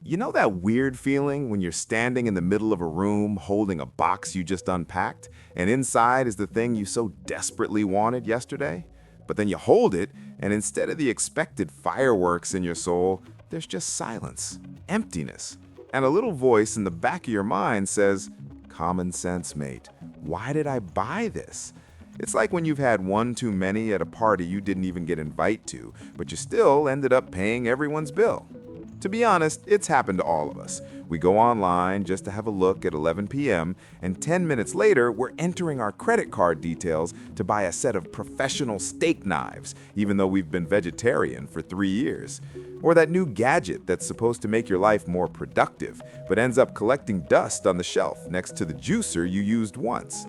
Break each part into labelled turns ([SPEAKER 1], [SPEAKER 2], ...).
[SPEAKER 1] You know that weird feeling when you're standing in the middle of a room holding a box you just unpacked, and inside is the thing you so desperately wanted yesterday? But then you hold it, and instead of the expected fireworks in your soul, there's just silence, emptiness, and a little voice in the back of your mind says, "Common sense, mate. Why did I buy this?" It's like when you've had one too many at a party you didn't even get invited to, but you still ended up paying everyone's bill. To be honest, it's happened to all of us. We go online just to have a look at 11 p.m., and 10 minutes later, we're entering our credit card details to buy a set of professional steak knives, even though we've been vegetarian for 3 years. Or that new gadget that's supposed to make your life more productive, but ends up collecting dust on the shelf next to the juicer you used once.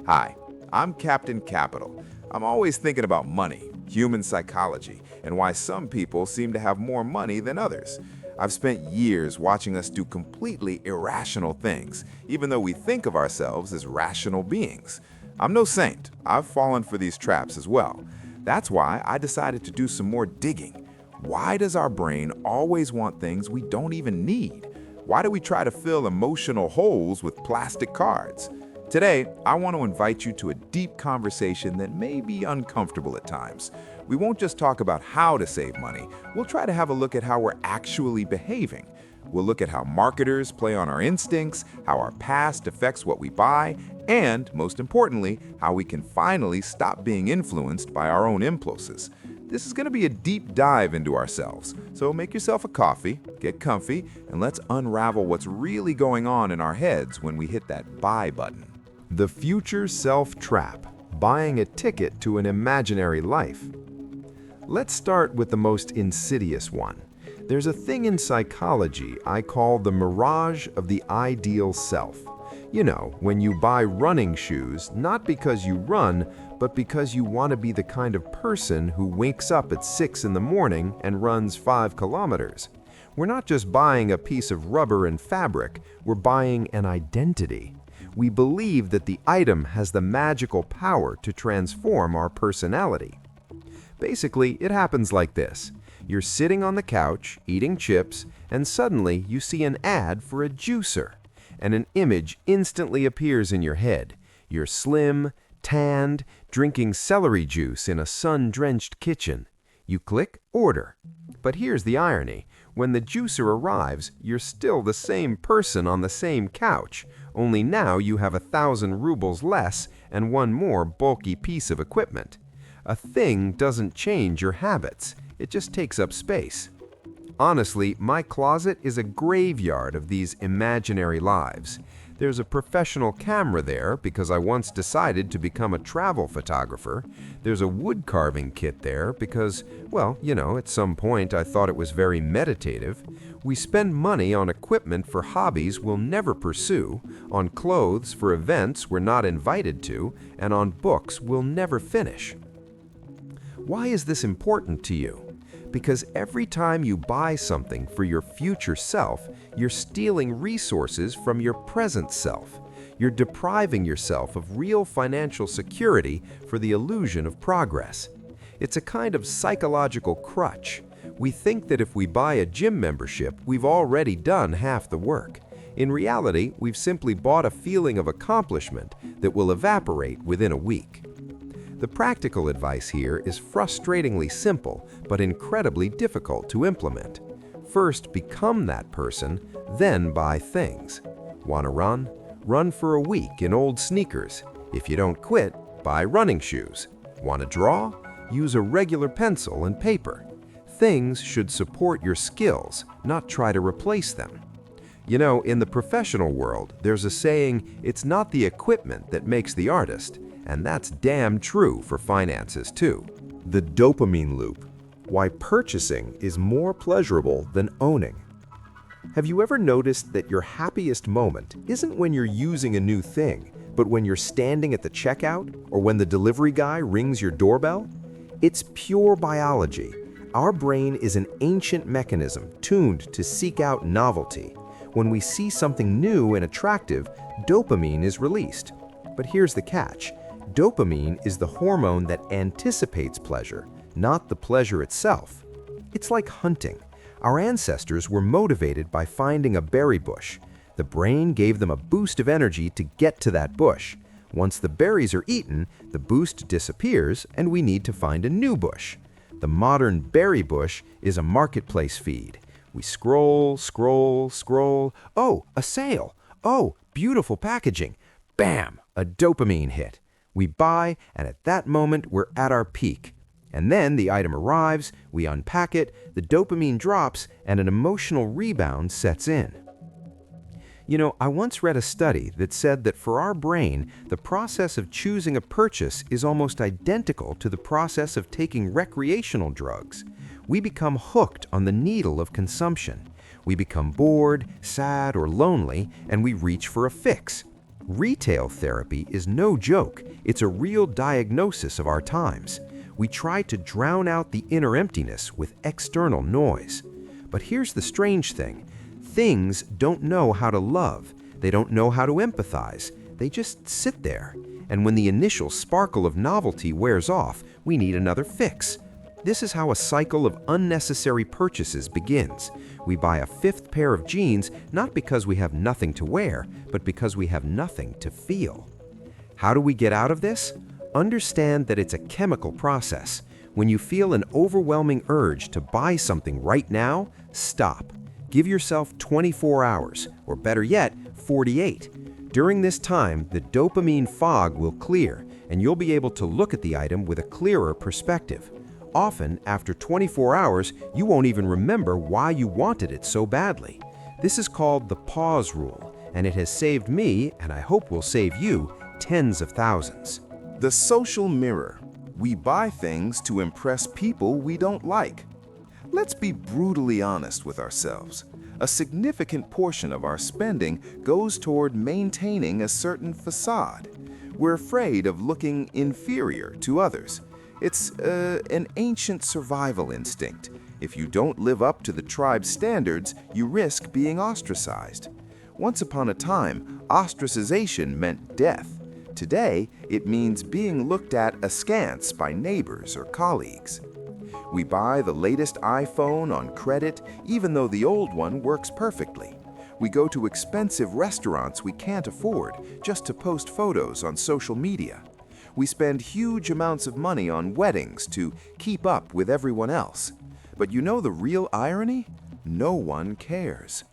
[SPEAKER 1] Hi, I'm Captain Capital. I'm always thinking about money, human psychology, and why some people seem to have more money than others. I've spent years watching us do completely irrational things, even though we think of ourselves as rational beings. I'm no saint. I've fallen for these traps as well. That's why I decided to do some more digging. Why does our brain always want things we don't even need? Why do we try to fill emotional holes with plastic cards? Today, I want to invite you to a deep conversation that may be uncomfortable at times. We won't just talk about how to save money, we'll try to have a look at how we're actually behaving. We'll look at how marketers play on our instincts, how our past affects what we buy, and, most importantly, how we can finally stop being influenced by our own impulses. This is going to be a deep dive into ourselves, so make yourself a coffee, get comfy, and let's unravel what's really going on in our heads when we hit that buy button.
[SPEAKER 2] The future self trap, buying a ticket to an imaginary life. Let's start with the most insidious one. There's a thing in psychology I call the mirage of the ideal self. You know, when you buy running shoes, not because you run, but because you want to be the kind of person who wakes up at 6 in the morning and runs 5 kilometers. We're not just buying a piece of rubber and fabric, we're buying an identity. We believe that the item has the magical power to transform our personality. Basically, it happens like this. You're sitting on the couch, eating chips, and suddenly you see an ad for a juicer, and an image instantly appears in your head. You're slim, tanned, drinking celery juice in a sun-drenched kitchen. You click order. But here's the irony. When the juicer arrives, you're still the same person on the same couch, only now you have 1,000 rubles less and one more bulky piece of equipment. A thing doesn't change your habits, it just takes up space. Honestly, my closet is a graveyard of these imaginary lives. There's a professional camera there because I once decided to become a travel photographer. There's a wood carving kit there because, well, at some point I thought it was very meditative. We spend money on equipment for hobbies we'll never pursue, on clothes for events we're not invited to, and on books we'll never finish. Why is this important to you? Because every time you buy something for your future self, you're stealing resources from your present self. You're depriving yourself of real financial security for the illusion of progress. It's a kind of psychological crutch. We think that if we buy a gym membership, we've already done half the work. In reality, we've simply bought a feeling of accomplishment that will evaporate within a week. The practical advice here is frustratingly simple, but incredibly difficult to implement. First, become that person, then buy things. Want to run? Run for a week in old sneakers. If you don't quit, buy running shoes. Want to draw? Use a regular pencil and paper. Things should support your skills, not try to replace them. In the professional world, there's a saying, it's not the equipment that makes the artist. And that's damn true for finances too. The dopamine loop. Why purchasing is more pleasurable than owning. Have you ever noticed that your happiest moment isn't when you're using a new thing, but when you're standing at the checkout or when the delivery guy rings your doorbell? It's pure biology. Our brain is an ancient mechanism tuned to seek out novelty. When we see something new and attractive, dopamine is released. But here's the catch. Dopamine is the hormone that anticipates pleasure, not the pleasure itself. It's like hunting. Our ancestors were motivated by finding a berry bush. The brain gave them a boost of energy to get to that bush. Once the berries are eaten, the boost disappears and we need to find a new bush. The modern berry bush is a marketplace feed. We scroll, scroll, scroll. Oh, a sale. Oh, beautiful packaging. Bam! A dopamine hit. We buy, and at that moment, we're at our peak. And then the item arrives, we unpack it, the dopamine drops, and an emotional rebound sets in. You know, I once read a study that said that for our brain, the process of choosing a purchase is almost identical to the process of taking recreational drugs. We become hooked on the needle of consumption. We become bored, sad, or lonely, and we reach for a fix. Retail therapy is no joke. It's a real diagnosis of our times. We try to drown out the inner emptiness with external noise. But here's the strange thing. Things don't know how to love. They don't know how to empathize. They just sit there. And when the initial sparkle of novelty wears off, we need another fix. This is how a cycle of unnecessary purchases begins. We buy a fifth pair of jeans not because we have nothing to wear, but because we have nothing to feel. How do we get out of this? Understand that it's a chemical process. When you feel an overwhelming urge to buy something right now, stop. Give yourself 24 hours, or better yet, 48. During this time, the dopamine fog will clear, and you'll be able to look at the item with a clearer perspective. Often, after 24 hours, you won't even remember why you wanted it so badly. This is called the pause rule, and it has saved me, and I hope will save you, tens of thousands.
[SPEAKER 1] The social mirror. We buy things to impress people we don't like. Let's be brutally honest with ourselves. A significant portion of our spending goes toward maintaining a certain facade. We're afraid of looking inferior to others. It's an ancient survival instinct. If you don't live up to the tribe's standards, you risk being ostracized. Once upon a time, ostracization meant death. Today, it means being looked at askance by neighbors or colleagues. We buy the latest iPhone on credit, even though the old one works perfectly. We go to expensive restaurants we can't afford just to post photos on social media. We spend huge amounts of money on weddings to keep up with everyone else. But you know the real irony? No one cares.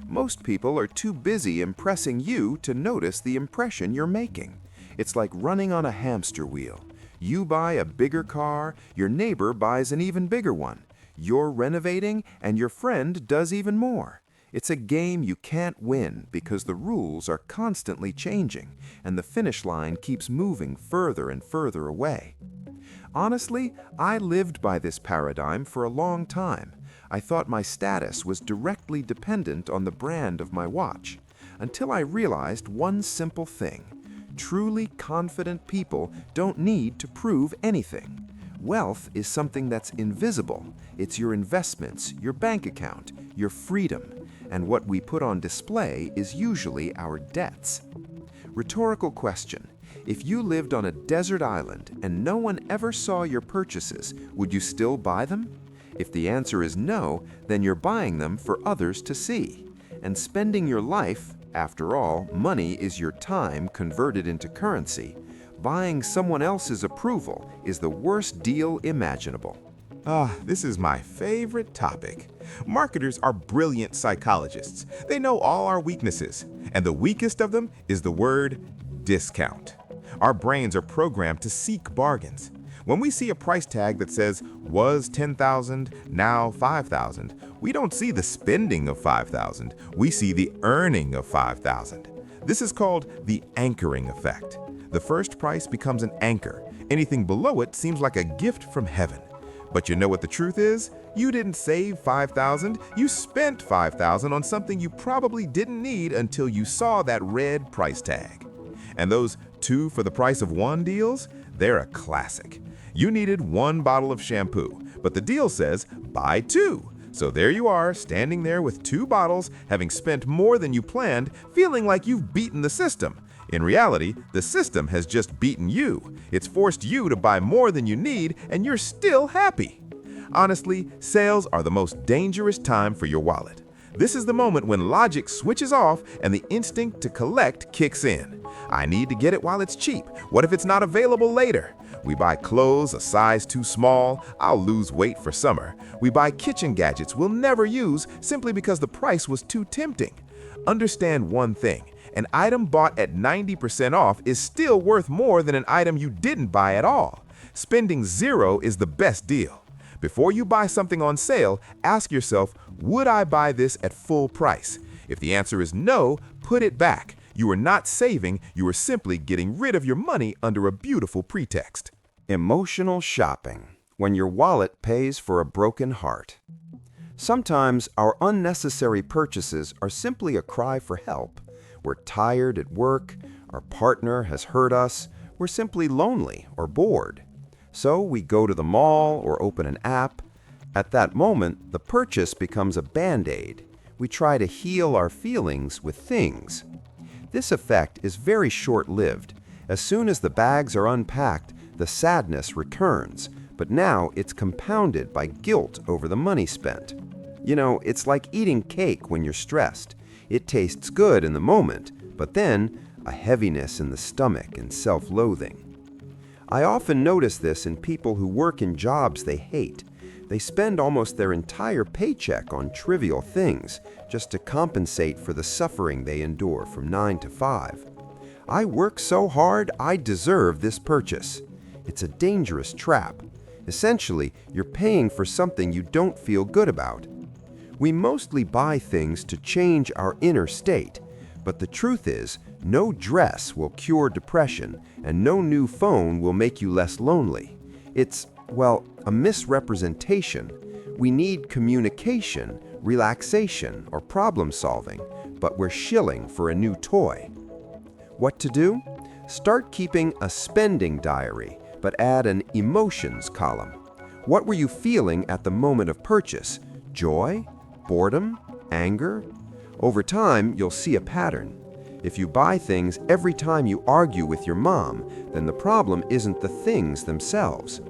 [SPEAKER 1] Most people are too busy impressing you to notice the impression you're making. It's like running on a hamster wheel. You buy a bigger car, your neighbor buys an even bigger one. You're renovating, and your friend does even more. It's a game you can't win because the rules are constantly changing, and the finish line keeps moving further and further away. Honestly, I lived by this paradigm for a long time. I thought my status was directly dependent on the brand of my watch, until I realized one simple thing. Truly confident people don't need to prove anything. Wealth is something that's invisible. It's your investments, your bank account, your freedom, and what we put on display is usually our debts. Rhetorical question. If you lived on a desert island and no one ever saw your purchases, would you still buy them? If the answer is no, then you're buying them for others to see. And spending your life, after all, money is your time converted into currency. Buying someone else's approval is the worst deal imaginable.
[SPEAKER 3] This is my favorite topic. Marketers are brilliant psychologists. They know all our weaknesses, and the weakest of them is the word discount. Our brains are programmed to seek bargains. When we see a price tag that says, was $10,000, now $5,000, we don't see the spending of $5,000, we see the earning of $5,000. This is called the anchoring effect. The first price becomes an anchor. Anything below it seems like a gift from heaven. But you know what the truth is? You didn't save $5,000, you spent $5,000 on something you probably didn't need until you saw that red price tag. And those 2 for the price of 1 deals, they're a classic. You needed 1 bottle of shampoo, but the deal says buy 2. So there you are, standing there with 2 bottles, having spent more than you planned, feeling like you've beaten the system. In reality, the system has just beaten you. It's forced you to buy more than you need, and you're still happy. Honestly, sales are the most dangerous time for your wallet. This is the moment when logic switches off and the instinct to collect kicks in. I need to get it while it's cheap. What if it's not available later? We buy clothes a size too small. I'll lose weight for summer. We buy kitchen gadgets we'll never use simply because the price was too tempting. Understand one thing. An item bought at 90% off is still worth more than an item you didn't buy at all. Spending zero is the best deal. Before you buy something on sale, ask yourself, would I buy this at full price? If the answer is no, put it back. You are not saving, you are simply getting rid of your money under a beautiful pretext.
[SPEAKER 2] Emotional shopping, when your wallet pays for a broken heart. Sometimes our unnecessary purchases are simply a cry for help. We're tired at work, our partner has hurt us, we're simply lonely or bored. So we go to the mall or open an app. At that moment, the purchase becomes a band-aid. We try to heal our feelings with things. This effect is very short-lived. As soon as the bags are unpacked, the sadness returns, but now it's compounded by guilt over the money spent. You know, it's like eating cake when you're stressed. It tastes good in the moment, but then a heaviness in the stomach and self-loathing. I often notice this in people who work in jobs they hate. They spend almost their entire paycheck on trivial things just to compensate for the suffering they endure from 9 to 5. I work so hard, I deserve this purchase. It's a dangerous trap. Essentially, you're paying for something you don't feel good about. We mostly buy things to change our inner state, but the truth is, no dress will cure depression, and no new phone will make you less lonely. It's, well, a misrepresentation. We need communication, relaxation, or problem solving, but we're shilling for a new toy. What to do? Start keeping a spending diary, but add an emotions column. What were you feeling at the moment of purchase? Joy? Boredom? Anger? Over time, you'll see a pattern. If you buy things every time you argue with your mom, then the problem isn't the things themselves.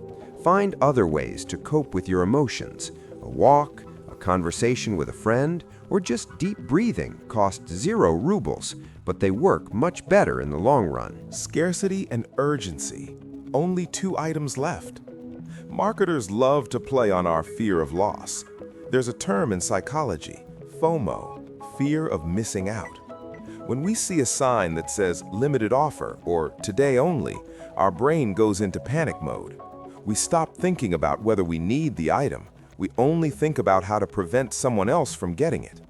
[SPEAKER 2] Find other ways to cope with your emotions. A walk, a conversation with a friend, or just deep breathing cost 0 rubles, but they work much better in the long run.
[SPEAKER 3] Scarcity and urgency. Only 2 items left. Marketers love to play on our fear of loss. There's a term in psychology, FOMO, fear of missing out. When we see a sign that says limited offer or today only, our brain goes into panic mode. We stop thinking about whether we need the item. We only think about how to prevent someone else from getting it.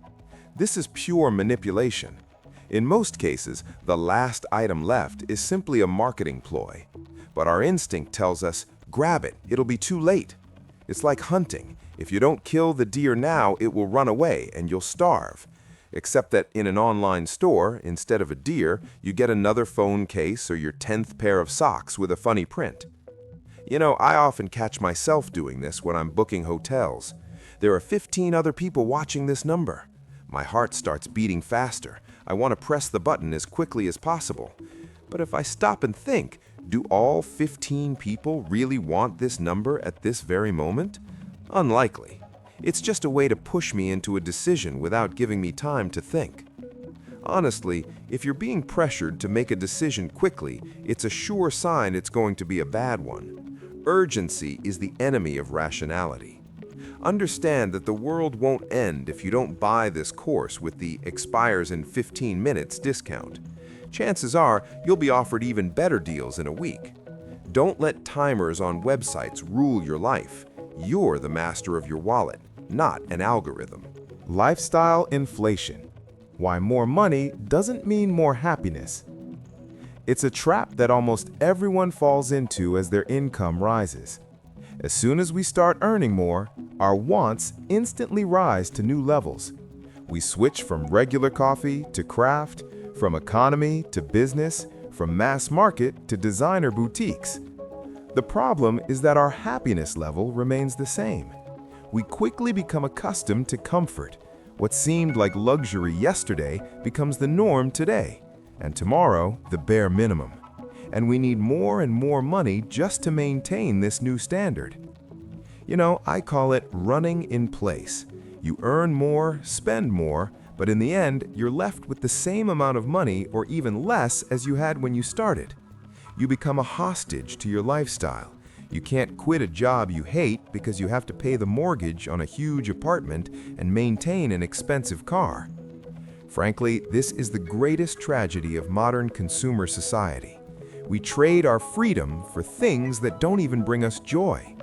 [SPEAKER 3] This is pure manipulation. In most cases, the last item left is simply a marketing ploy. But our instinct tells us, grab it, it'll be too late. It's like hunting. If you don't kill the deer now, it will run away and you'll starve. Except that in an online store, instead of a deer, you get another phone case or your 10th pair of socks with a funny print. You know, I often catch myself doing this when I'm booking hotels. There are 15 other people watching this number. My heart starts beating faster. I want to press the button as quickly as possible. But if I stop and think, do all 15 people really want this number at this very moment? Unlikely. It's just a way to push me into a decision without giving me time to think. Honestly, if you're being pressured to make a decision quickly, it's a sure sign it's going to be a bad one. Urgency is the enemy of rationality. Understand that the world won't end if you don't buy this course with the expires in 15 minutes discount. Chances are you'll be offered even better deals in a week. Don't let timers on websites rule your life. You're the master of your wallet, not an algorithm. Lifestyle inflation. Why more money doesn't mean more happiness. It's a trap that almost everyone falls into as their income rises. As soon as we start earning more, our wants instantly rise to new levels. We switch from regular coffee to craft, from economy to business, from mass market to designer boutiques. The problem is that our happiness level remains the same. We quickly become accustomed to comfort. What seemed like luxury yesterday becomes the norm today, and tomorrow the bare minimum. And we need more and more money just to maintain this new standard.
[SPEAKER 2] I call it running in place. You earn more, spend more, but in the end, you're left with the same amount of money or even less as you had when you started. You become a hostage to your lifestyle. You can't quit a job you hate because you have to pay the mortgage on a huge apartment and maintain an expensive car. Frankly, this is the greatest tragedy of modern consumer society. We trade our freedom for things that don't even bring us joy.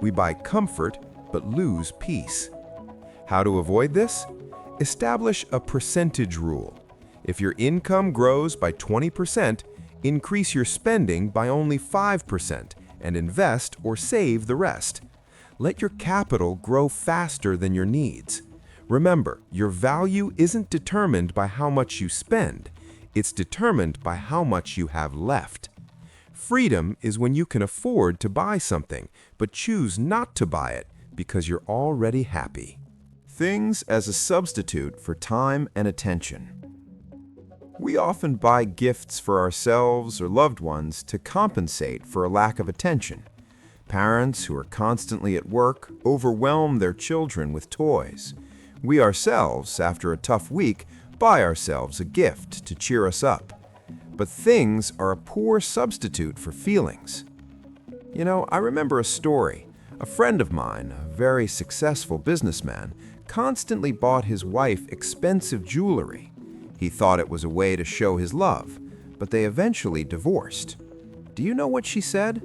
[SPEAKER 2] We buy comfort but lose peace. How to avoid this? Establish a percentage rule. If your income grows by 20%, increase your spending by only 5% and invest or save the rest. Let your capital grow faster than your needs. Remember, your value isn't determined by how much you spend. It's determined by how much you have left. Freedom is when you can afford to buy something, but choose not to buy it because you're already happy. Things as a substitute for time and attention. We often buy gifts for ourselves or loved ones to compensate for a lack of attention. Parents who are constantly at work overwhelm their children with toys. We ourselves, after a tough week, buy ourselves a gift to cheer us up. But things are a poor substitute for feelings. I remember a story. A friend of mine, a very successful businessman, constantly bought his wife expensive jewelry. He thought it was a way to show his love, but they eventually divorced. Do you know what she said?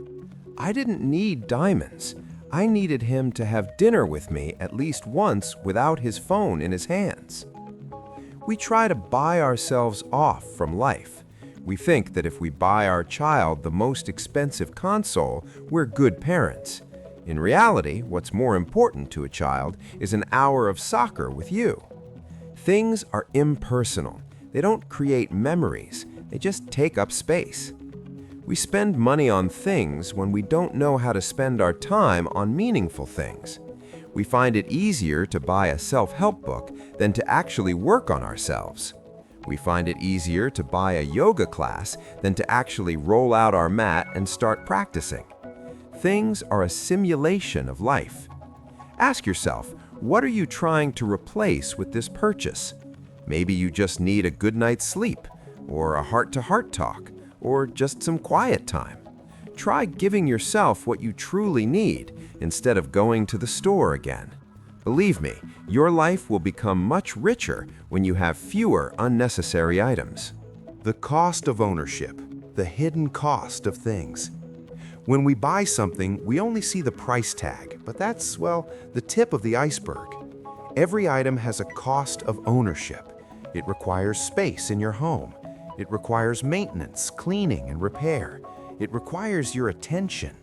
[SPEAKER 2] "I didn't need diamonds. I needed him to have dinner with me at least once without his phone in his hands." We try to buy ourselves off from life. We think that if we buy our child the most expensive console, we're good parents. In reality, what's more important to a child is an hour of soccer with you. Things are impersonal. They don't create memories. They just take up space. We spend money on things when we don't know how to spend our time on meaningful things. We find it easier to buy a self-help book than to actually work on ourselves. We find it easier to buy a yoga class than to actually roll out our mat and start practicing. Things are a simulation of life. Ask yourself, what are you trying to replace with this purchase? Maybe you just need a good night's sleep, or a heart-to-heart talk, or just some quiet time. Try giving yourself what you truly need instead of going to the store again. Believe me, your life will become much richer when you have fewer unnecessary items. The cost of ownership, the hidden cost of things. When we buy something, we only see the price tag, but that's, the tip of the iceberg. Every item has a cost of ownership. It requires space in your home. It requires maintenance, cleaning, and repair. It requires your attention.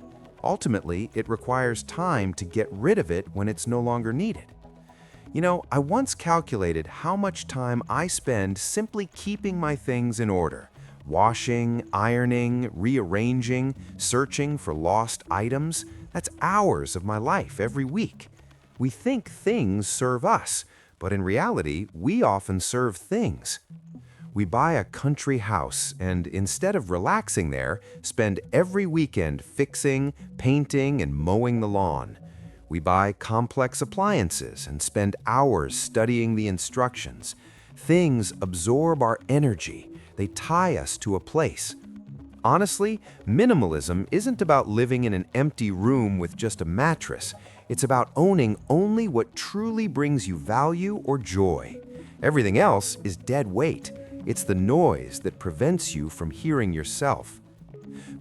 [SPEAKER 2] Ultimately, it requires time to get rid of it when it's no longer needed. I once calculated how much time I spend simply keeping my things in order. Washing, ironing, rearranging, searching for lost items. That's hours of my life every week. We think things serve us, but in reality, we often serve things. We buy a country house and instead of relaxing there, spend every weekend fixing, painting, and mowing the lawn. We buy complex appliances and spend hours studying the instructions. Things absorb our energy. They tie us to a place. Honestly, minimalism isn't about living in an empty room with just a mattress. It's about owning only what truly brings you value or joy. Everything else is dead weight. It's the noise that prevents you from hearing yourself.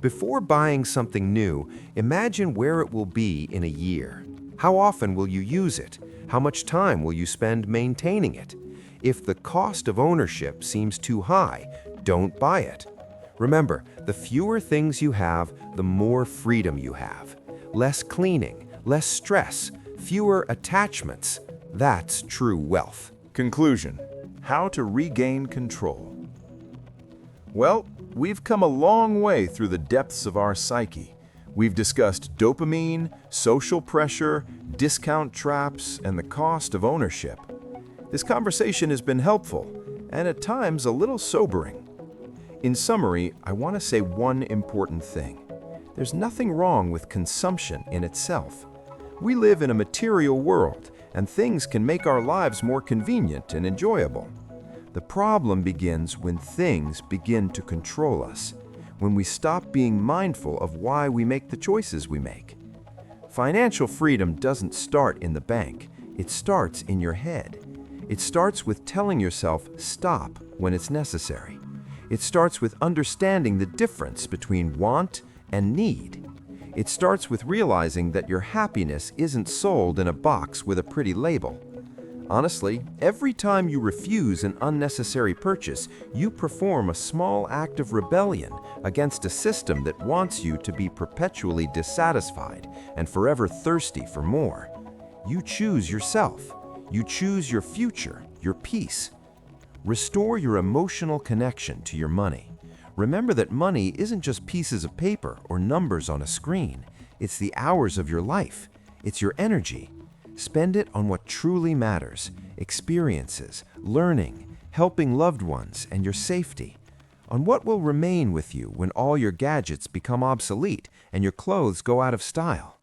[SPEAKER 2] Before buying something new, imagine where it will be in a year. How often will you use it? How much time will you spend maintaining it? If the cost of ownership seems too high, don't buy it. Remember, the fewer things you have, the more freedom you have. Less cleaning, less stress, fewer attachments. That's true wealth.
[SPEAKER 4] Conclusion: how to regain control. Well, we've come a long way through the depths of our psyche. We've discussed dopamine, social pressure, discount traps, and the cost of ownership. This conversation has been helpful, and at times a little sobering. In summary, I want to say one important thing. There's nothing wrong with consumption in itself.
[SPEAKER 2] We live in a material world, and things can make our lives more convenient and enjoyable. The problem begins when things begin to control us, when we stop being mindful of why we make the choices we make. Financial freedom doesn't start in the bank, it starts in your head. It starts with telling yourself stop when it's necessary. It starts with understanding the difference between want and need. It starts with realizing that your happiness isn't sold in a box with a pretty label. Honestly, every time you refuse an unnecessary purchase, you perform a small act of rebellion against a system that wants you to be perpetually dissatisfied and forever thirsty for more. You choose yourself. You choose your future, your peace. Restore your emotional connection to your money. Remember that money isn't just pieces of paper or numbers on a screen. It's the hours of your life. It's your energy. Spend it on what truly matters: experiences, learning, helping loved ones, and your safety. On what will remain with you when all your gadgets become obsolete and your clothes go out of style.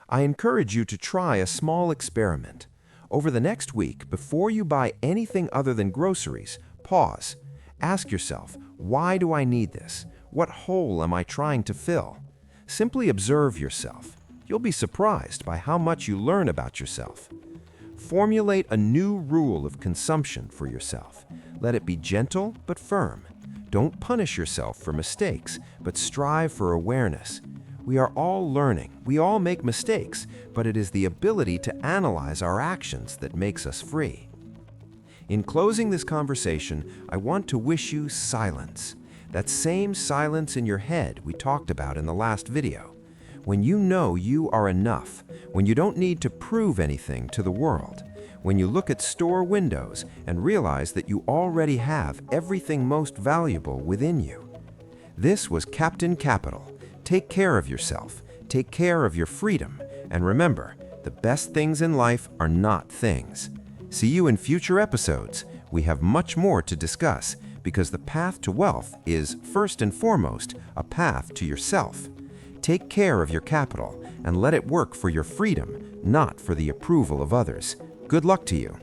[SPEAKER 2] I encourage you to try a small experiment. Over the next week, before you buy anything other than groceries, pause. Ask yourself, why do I need this? What hole am I trying to fill? Simply observe yourself. You'll be surprised by how much you learn about yourself. Formulate a new rule of consumption for yourself. Let it be gentle but firm. Don't punish yourself for mistakes, but strive for awareness. We are all learning. We all make mistakes, but it is the ability to analyze our actions that makes us free. In closing this conversation, I want to wish you silence. That same silence in your head we talked about in the last video. When you know you are enough, when you don't need to prove anything to the world, when you look at store windows and realize that you already have everything most valuable within you. This was Captain Capital. Take care of yourself, take care of your freedom, and remember, the best things in life are not things. See you in future episodes. We have much more to discuss because the path to wealth is, first and foremost, a path to yourself. Take care of your capital and let it work for your freedom, not for the approval of others. Good luck to you.